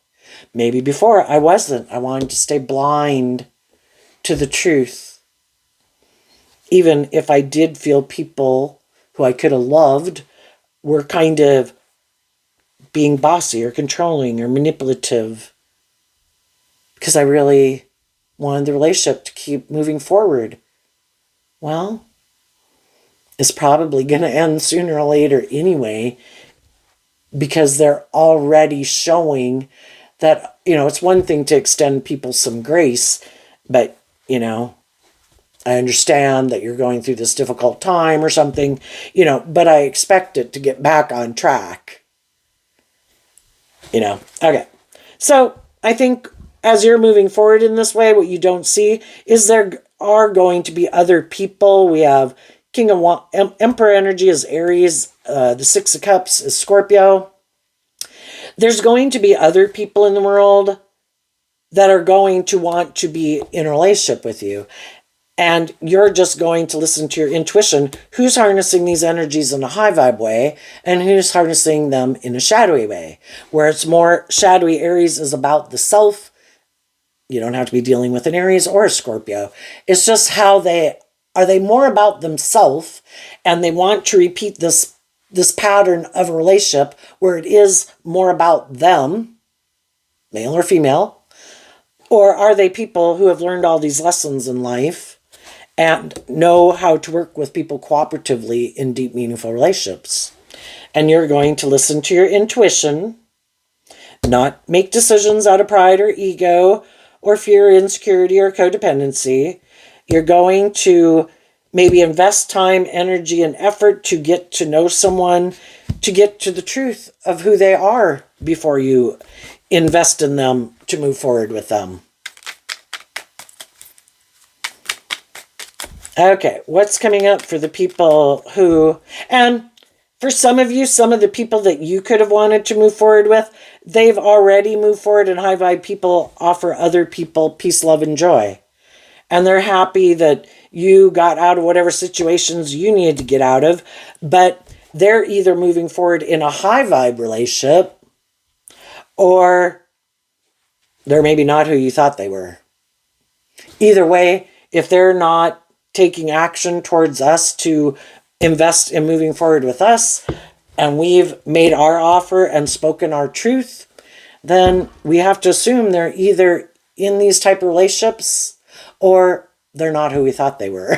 Maybe before I wasn't. I wanted to stay blind to the truth. Even if I did feel people who I could have loved were kind of being bossy or controlling or manipulative. Because I really wanted the relationship to keep moving forward. Well, it's probably going to end sooner or later anyway, because they're already showing that, it's one thing to extend people some grace, but, I understand that you're going through this difficult time or something, but I expect it to get back on track. Okay. So I think as you're moving forward in this way, what you don't see is there are going to be other people. We have Emperor energy is Aries. The Six of Cups is Scorpio. There's going to be other people in the world that are going to want to be in a relationship with you. And you're just going to listen to your intuition, who's harnessing these energies in a high vibe way and who's harnessing them in a shadowy way. Where it's more shadowy, Aries is about the self. You don't have to be dealing with an Aries or a Scorpio. It's just how they more about themselves, and they want to repeat this pattern of a relationship where it is more about them, male or female, or are they people who have learned all these lessons in life and know how to work with people cooperatively in deep, meaningful relationships? And you're going to listen to your intuition, not make decisions out of pride or ego or fear, insecurity, or codependency. You're going to maybe invest time, energy, and effort to get to know someone, to get to the truth of who they are before you invest in them to move forward with them. Okay, what's coming up for the people who, and for some of you, some of the people that you could have wanted to move forward with, they've already moved forward, and high vibe people offer other people peace, love, and joy. And they're happy that you got out of whatever situations you needed to get out of, but they're either moving forward in a high vibe relationship or they're maybe not who you thought they were. Either way, if they're not taking action towards us to invest in moving forward with us, and we've made our offer and spoken our truth, then we have to assume they're either in these type of relationships or they're not who we thought they were,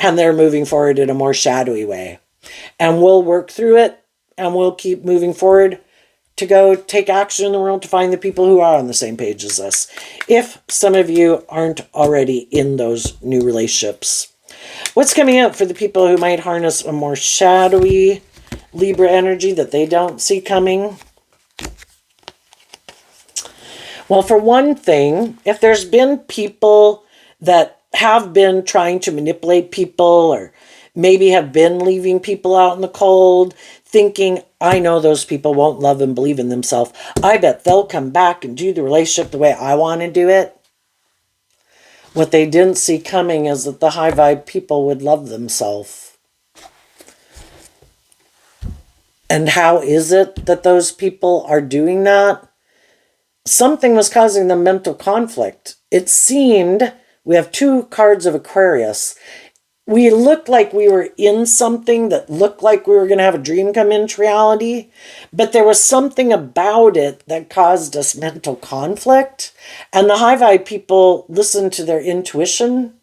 and they're moving forward in a more shadowy way. And we'll work through it, and we'll keep moving forward to go take action in the world to find the people who are on the same page as us, if some of you aren't already in those new relationships. What's coming up for the people who might harness a more shadowy Libra energy that they don't see coming? Well, for one thing, if there's been people that have been trying to manipulate people or maybe have been leaving people out in the cold, thinking, I know those people won't love and believe in themselves. I bet they'll come back and do the relationship the way I want to do it. What they didn't see coming is that the high vibe people would love themselves. And how is it that those people are doing that? Something was causing them mental conflict. It seemed, we have two cards of Aquarius. We looked like we were in something that looked like we were going to have a dream come into reality, but there was something about it that caused us mental conflict. And the high vibe people listened to their intuition,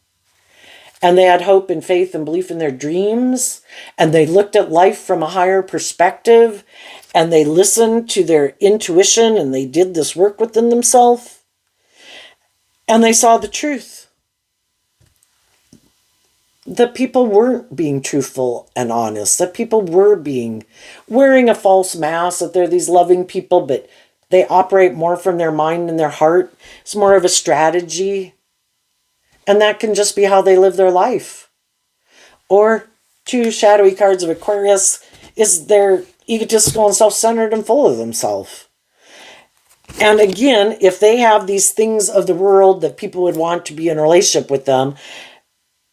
and they had hope and faith and belief in their dreams, and they looked at life from a higher perspective, and they listened to their intuition, and they did this work within themselves, and they saw the truth. That people weren't being truthful and honest, that people were wearing a false mask, that they're these loving people, but they operate more from their mind and their heart. It's more of a strategy. And that can just be how they live their life. Or two shadowy cards of Aquarius is they're egotistical and self-centered and full of themselves. And again, if they have these things of the world that people would want to be in a relationship with them,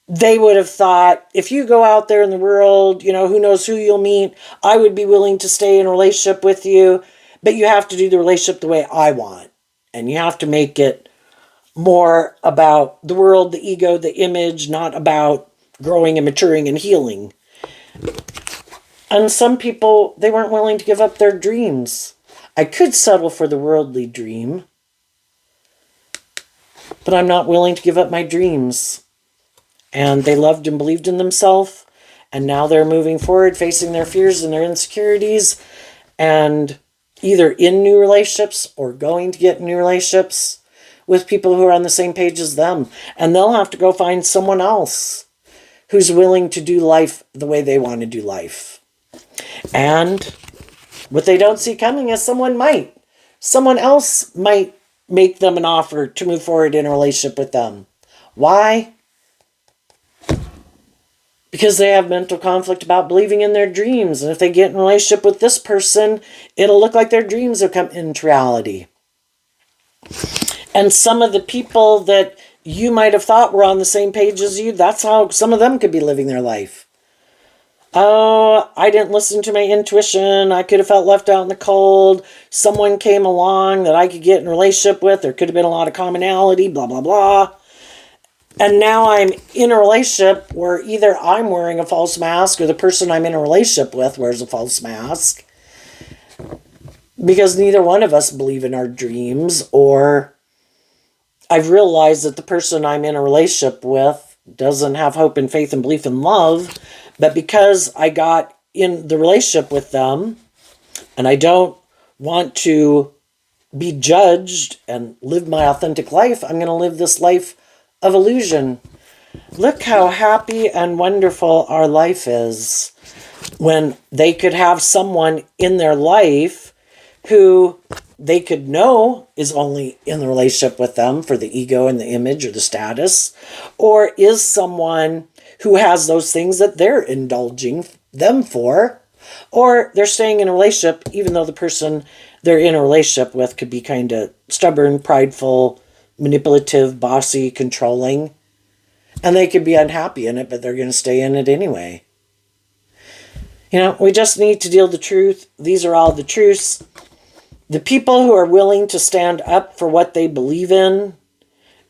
they would have thought, if you go out there in the world, who knows who you'll meet, I would be willing to stay in a relationship with you, but you have to do the relationship the way I want. And you have to make it more about the world, the ego, the image, not about growing and maturing and healing. And some people, they weren't willing to give up their dreams. I could settle for the worldly dream, but I'm not willing to give up my dreams. And they loved and believed in themselves, and now they're moving forward, facing their fears and their insecurities, and either in new relationships or going to get new relationships with people who are on the same page as them. And they'll have to go find someone else who's willing to do life the way they want to do life. And what they don't see coming is someone else might make them an offer to move forward in a relationship with them. Why? Because they have mental conflict about believing in their dreams. And if they get in a relationship with this person, it'll look like their dreams have come into reality. And some of the people that you might have thought were on the same page as you, that's how some of them could be living their life. Oh, I didn't listen to my intuition. I could have felt left out in the cold. Someone came along that I could get in a relationship with. There could have been a lot of commonality, blah, blah, blah. And now I'm in a relationship where either I'm wearing a false mask or the person I'm in a relationship with wears a false mask. Because neither one of us believe in our dreams, or I've realized that the person I'm in a relationship with doesn't have hope and faith and belief and love. But because I got in the relationship with them and I don't want to be judged and live my authentic life, I'm going to live this life of illusion. Look how happy and wonderful our life is when they could have someone in their life who they could know is only in the relationship with them for the ego and the image or the status, or is someone who has those things that they're indulging them for, or they're staying in a relationship even though the person they're in a relationship with could be kind of stubborn, prideful, manipulative, bossy, controlling, and they could be unhappy in it, but they're going to stay in it anyway. You know, we just need to deal the truth. These are all the truths. The people who are willing to stand up for what they believe in,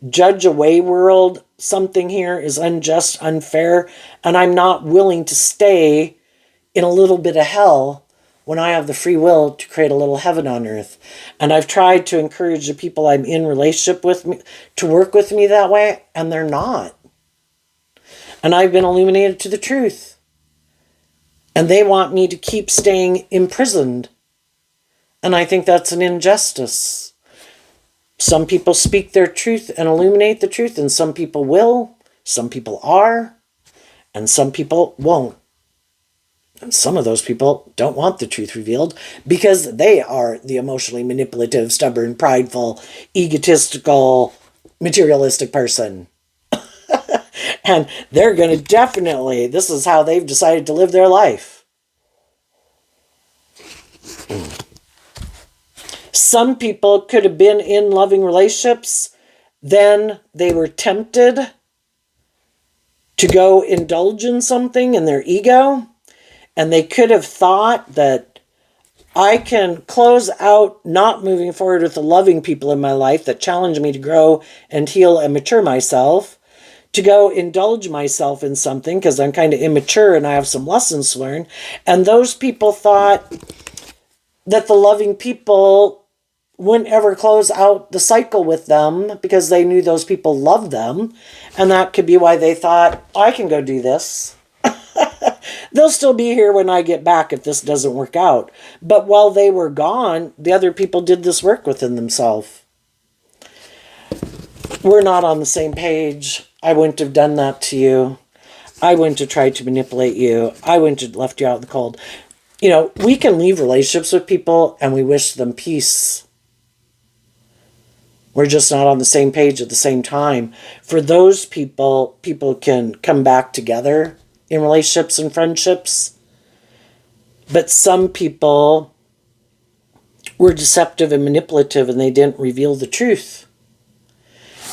judge a way world, something here is unjust, unfair, and I'm not willing to stay in a little bit of hell when I have the free will to create a little heaven on earth. And I've tried to encourage the people I'm in relationship with me to work with me that way, and they're not. And I've been illuminated to the truth. And they want me to keep staying imprisoned. And I think that's an injustice. Some people speak their truth and illuminate the truth, and some people will, some people are, and some people won't. And some of those people don't want the truth revealed because they are the emotionally manipulative, stubborn, prideful, egotistical, materialistic person. And they're going to definitely, this is how they've decided to live their life. Some people could have been in loving relationships, then they were tempted to go indulge in something in their ego, and they could have thought that I can close out not moving forward with the loving people in my life that challenge me to grow and heal and mature myself, to go indulge myself in something because I'm kind of immature and I have some lessons to learn. And those people thought that the loving people wouldn't ever close out the cycle with them because they knew those people loved them. And that could be why they thought, I can go do this. They'll still be here when I get back if this doesn't work out. But while they were gone, the other people did this work within themselves. We're not on the same page. I wouldn't have done that to you. I wouldn't have tried to manipulate you. I wouldn't have left you out in the cold. You know, we can leave relationships with people and we wish them peace. We're just not on the same page at the same time. For those people, people can come back together in relationships and friendships. But some people were deceptive and manipulative and they didn't reveal the truth.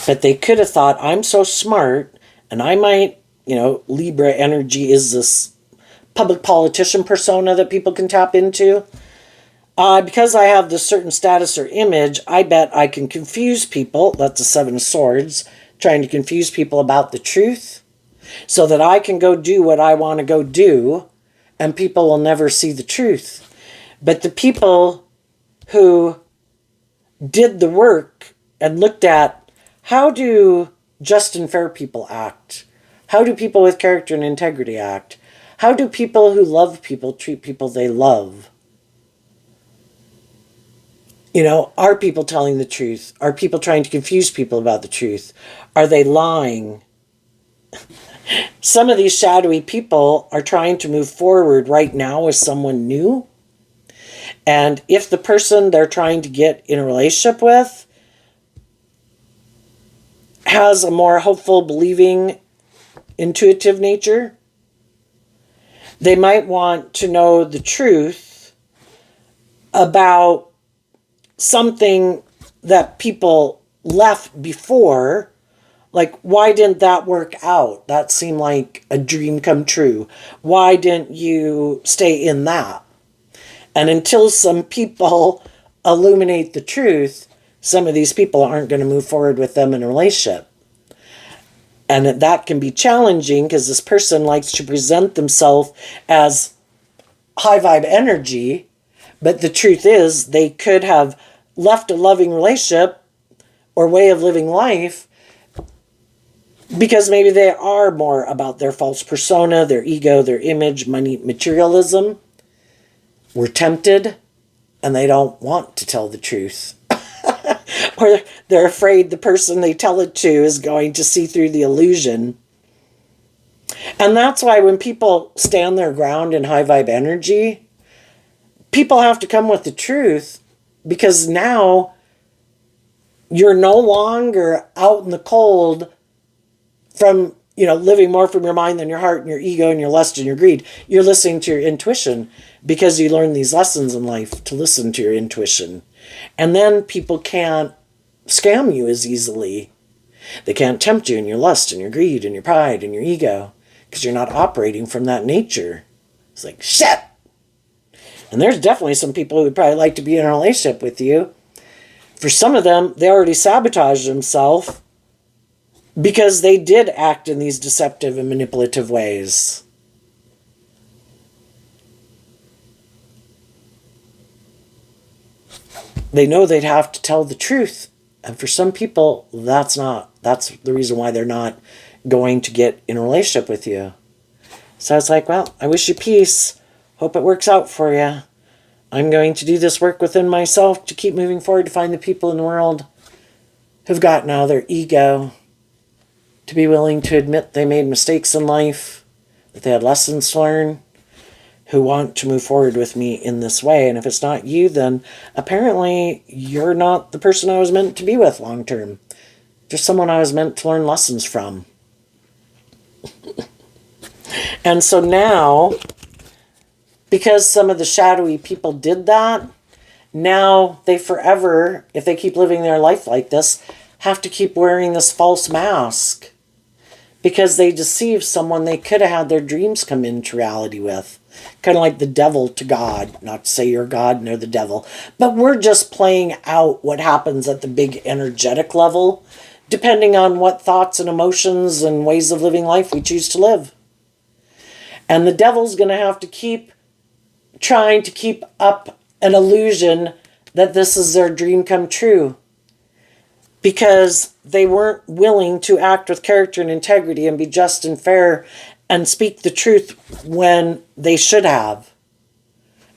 But they could have thought, I'm so smart and I might, you know, Libra energy is this public politician persona that people can tap into. Because I have this certain status or image, I bet I can confuse people. That's the Seven of Swords, trying to confuse people about the truth so that I can go do what I want to go do and people will never see the truth. But the people who did the work and looked at how do just and fair people act? How do people with character and integrity act? How do people who love people treat people they love? Are people telling the truth? Are people trying to confuse people about the truth? Are they lying? Some of these shadowy people are trying to move forward right now with someone new. And if the person they're trying to get in a relationship with has a more hopeful, believing, intuitive nature, they might want to know the truth about something that people left before. Like, why didn't that work out? That seemed like a dream come true. Why didn't you stay in that? And until some people illuminate the truth, some of these people aren't going to move forward with them in a relationship. And that can be challenging because this person likes to present themselves as high vibe energy, but the truth is they could have left a loving relationship or way of living life because maybe they are more about their false persona, their ego, their image, money, materialism. Were tempted and they don't want to tell the truth. Or they're afraid the person they tell it to is going to see through the illusion. And that's why when people stand their ground in high vibe energy, people have to come with the truth, because now you're no longer out in the cold from, living more from your mind than your heart and your ego and your lust and your greed. You're listening to your intuition because you learn these lessons in life to listen to your intuition. And then people can't scam you as easily. They can't tempt you in your lust and your greed and your pride and your ego because you're not operating from that nature. It's like, shit! And there's definitely some people who would probably like to be in a relationship with you. For some of them, they already sabotaged themselves because they did act in these deceptive and manipulative ways. They know they'd have to tell the truth. And for some people, that's the reason why they're not going to get in a relationship with you. So it's like, well, I wish you peace. Hope it works out for you. I'm going to do this work within myself to keep moving forward to find the people in the world who've gotten out of their ego, to be willing to admit they made mistakes in life, that they had lessons to learn, who want to move forward with me in this way. And if it's not you, then apparently you're not the person I was meant to be with long term. Just someone I was meant to learn lessons from. And so now, because some of the shadowy people did that, now they forever, if they keep living their life like this, have to keep wearing this false mask. Because they deceive someone they could have had their dreams come into reality with. Kind of like the devil to God. Not to say you're God and they're the devil. But we're just playing out what happens at the big energetic level, depending on what thoughts and emotions and ways of living life we choose to live. And the devil's going to have to keep trying to keep up an illusion that this is their dream come true. Because they weren't willing to act with character and integrity and be just and fair and speak the truth when they should have.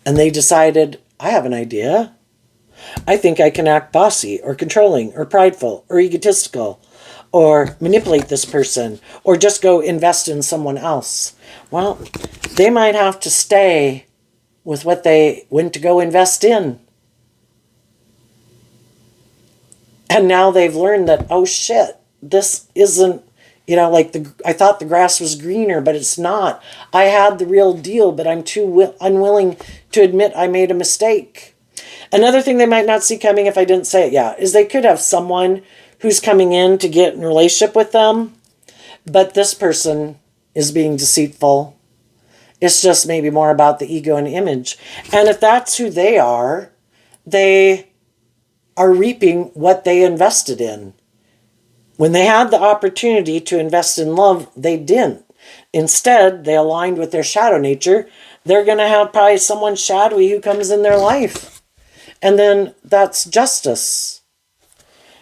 And they decided, I have an idea. I think I can act bossy or controlling or prideful or egotistical or manipulate this person or just go invest in someone else. Well, they might have to stay with what they went to go invest in. And now they've learned that, oh shit, this isn't, I thought the grass was greener, but it's not. I had the real deal, but I'm too unwilling to admit I made a mistake. Another thing they might not see coming, if I didn't say it yet, is they could have someone who's coming in to get in a relationship with them, but this person is being deceitful. It's just maybe more about the ego and image. And if that's who they are reaping what they invested in. When they had the opportunity to invest in love, they didn't. Instead, they aligned with their shadow nature. They're going to have probably someone shadowy who comes in their life. And then that's justice.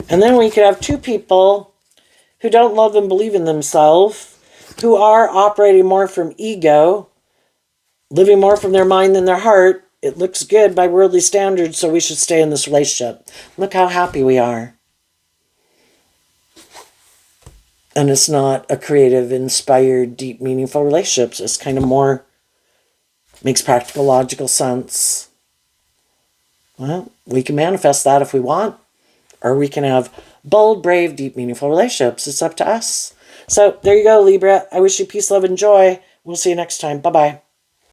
And then we could have two people who don't love and believe in themselves, who are operating more from ego, living more from their mind than their heart, it looks good by worldly standards, so we should stay in this relationship. Look how happy we are. And it's not a creative, inspired, deep, meaningful relationship. It's kind of more, makes practical, logical sense. Well, we can manifest that if we want, or we can have bold, brave, deep, meaningful relationships. It's up to us. So there you go, Libra. I wish you peace, love, and joy. We'll see you next time. Bye-bye.